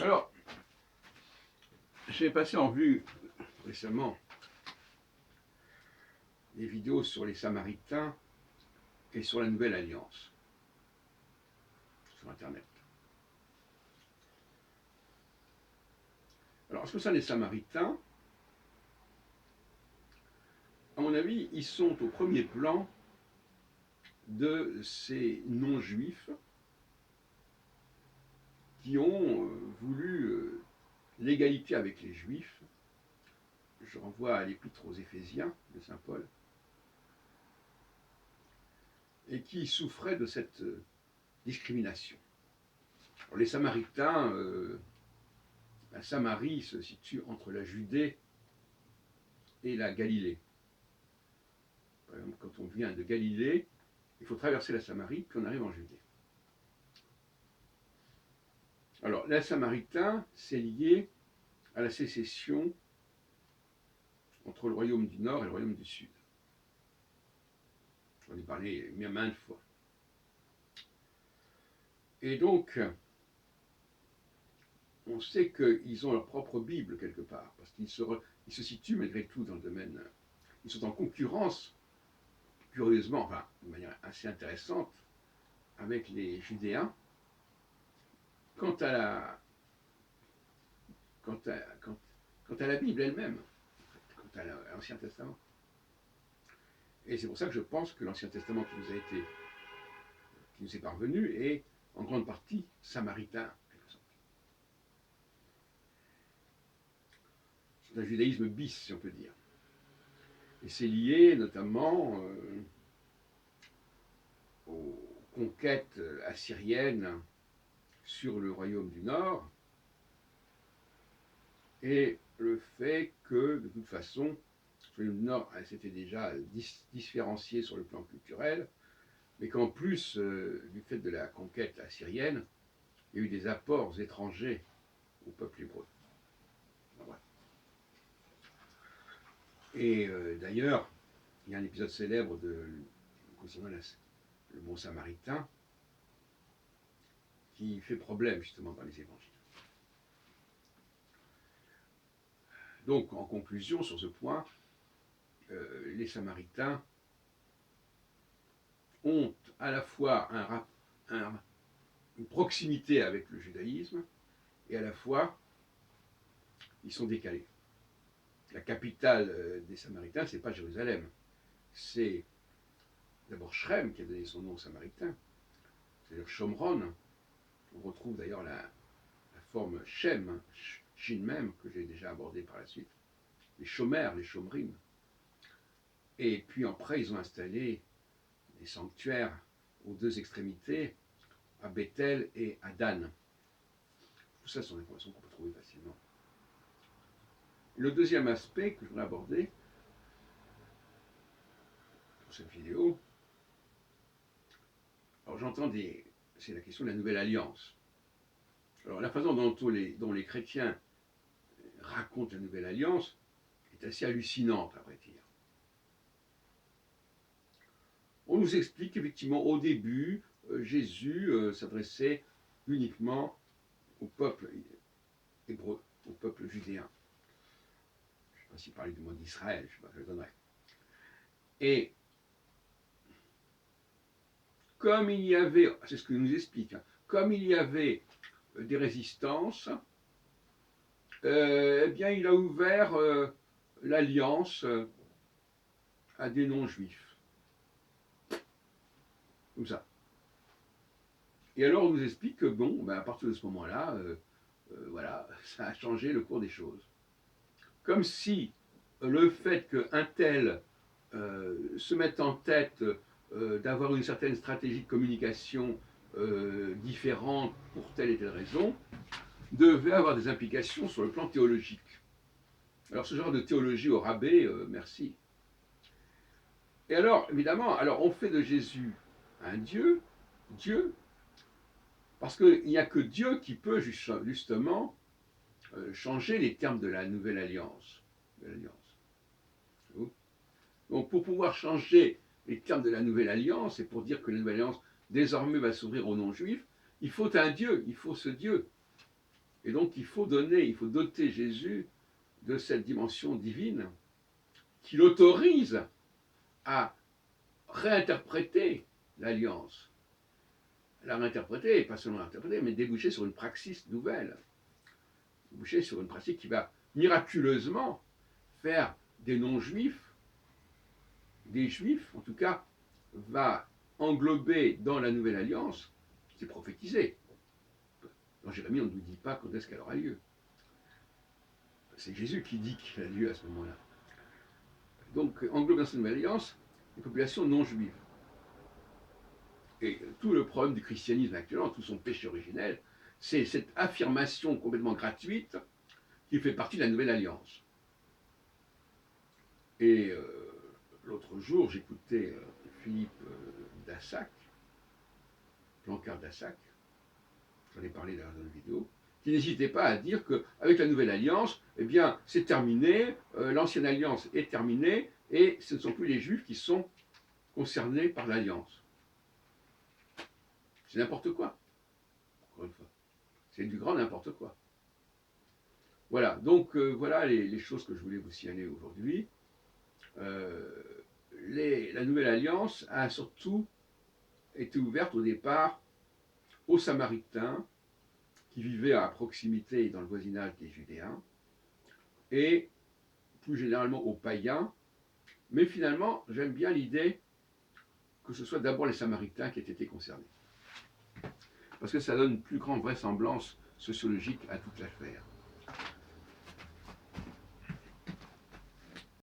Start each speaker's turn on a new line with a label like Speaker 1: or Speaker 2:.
Speaker 1: Alors, j'ai passé en vue récemment des vidéos sur les Samaritains et sur la Nouvelle Alliance sur Internet. Alors, en ce qui concerne les Samaritains, à mon avis, ils sont au premier plan de ces non-juifs qui ont voulu l'égalité avec les juifs. Je renvoie à l'épître aux Éphésiens de saint Paul, et qui souffraient de cette discrimination. Alors, les Samaritains, la Samarie se situe entre la Judée et la Galilée. Par exemple, quand on vient de Galilée, il faut traverser la Samarie, puis on arrive en Judée. Alors, les Samaritains, c'est lié à la sécession entre le royaume du Nord et le royaume du Sud. J'en ai parlé maintes fois. Et donc, on sait qu'ils ont leur propre Bible quelque part, parce qu'ils se situent malgré tout dans le domaine. Ils sont en concurrence, curieusement, enfin, de manière assez intéressante, avec les Judéens, quant à la Bible elle-même, quant à l'Ancien Testament. Et c'est pour ça que je pense que l'Ancien Testament qui nous est parvenu est en grande partie samaritain. C'est un judaïsme bis, si on peut dire. Et c'est lié notamment aux conquêtes assyriennes sur le royaume du Nord, et le fait que, de toute façon, le royaume du Nord s'était déjà différencié sur le plan culturel, mais qu'en plus, du fait de la conquête assyrienne, il y a eu des apports étrangers au peuple hébreu. Voilà. Et d'ailleurs, il y a un épisode célèbre concernant le bon samaritain qui fait problème justement dans les évangiles. Donc, en conclusion, sur ce point, les Samaritains ont à la fois une proximité avec le judaïsme, et à la fois, ils sont décalés. La capitale des Samaritains, ce n'est pas Jérusalem, c'est d'abord Shrem qui a donné son nom aux Samaritains, c'est-à-dire Shomron. On retrouve d'ailleurs la forme Shem, Shin Mem, que j'ai déjà abordé par la suite, les Shomers, les Shomrim. Et puis après, ils ont installé des sanctuaires aux deux extrémités, à Bethel et à Dan. Tout ça sont des informations qu'on peut trouver facilement. Le deuxième aspect que je voudrais aborder pour cette vidéo, alors c'est la question de la Nouvelle Alliance. Alors la façon dont les chrétiens racontent la Nouvelle Alliance est assez hallucinante, à vrai dire. On nous explique qu'effectivement, au début, Jésus s'adressait uniquement au peuple hébreu, au peuple judéen. Je ne sais pas s'il parlait du mot d'Israël, je ne sais pas, je le donnerai. Et comme il y avait, c'est ce que nous explique, comme il y avait des résistances, eh bien il a ouvert l'alliance à des non-juifs. Comme ça. Et alors on nous explique que bon, ben à partir de ce moment-là, voilà, ça a changé le cours des choses. Comme si le fait qu'un tel se mette en tête d'avoir une certaine stratégie de communication différente pour telle et telle raison, devait avoir des implications sur le plan théologique. Alors ce genre de théologie au rabais, merci. Et alors, évidemment, on fait de Jésus un Dieu, parce qu'il n'y a que Dieu qui peut justement changer les termes de la nouvelle alliance. Donc pour pouvoir changer les termes de la nouvelle alliance, et pour dire que la nouvelle alliance désormais va s'ouvrir aux non-juifs, il faut un Dieu, il faut ce Dieu. Et donc il faut doter Jésus de cette dimension divine qui l'autorise à réinterpréter l'alliance. La réinterpréter, et pas seulement l'interpréter, mais déboucher sur une praxis nouvelle. Déboucher sur une pratique qui va miraculeusement faire des non-juifs, des juifs en tout cas, va englober dans la nouvelle alliance, qui est prophétisée. Dans Jérémie, on ne nous dit pas quand est-ce qu'elle aura lieu. C'est Jésus qui dit qu'elle a lieu à ce moment-là. Donc, englobe dans cette nouvelle alliance les populations non juives. Et tout le problème du christianisme actuellement, tout son péché originel, c'est cette affirmation complètement gratuite qui fait partie de la nouvelle alliance. Et l'autre jour, j'écoutais Philippe Dassac, Plancard Dassac, j'en ai parlé dans une vidéo, qui n'hésitait pas à dire qu'avec la nouvelle alliance, eh bien, c'est terminé, l'ancienne alliance est terminée, et ce ne sont plus les juifs qui sont concernés par l'alliance. C'est n'importe quoi, encore une fois. C'est du grand n'importe quoi. Voilà, donc voilà les choses que je voulais vous signaler aujourd'hui. La nouvelle alliance a surtout été ouverte au départ aux Samaritains qui vivaient à proximité et dans le voisinage des Judéens, et plus généralement aux païens, mais finalement j'aime bien l'idée que ce soit d'abord les Samaritains qui aient été concernés, parce que ça donne une plus grande vraisemblance sociologique à toute l'affaire.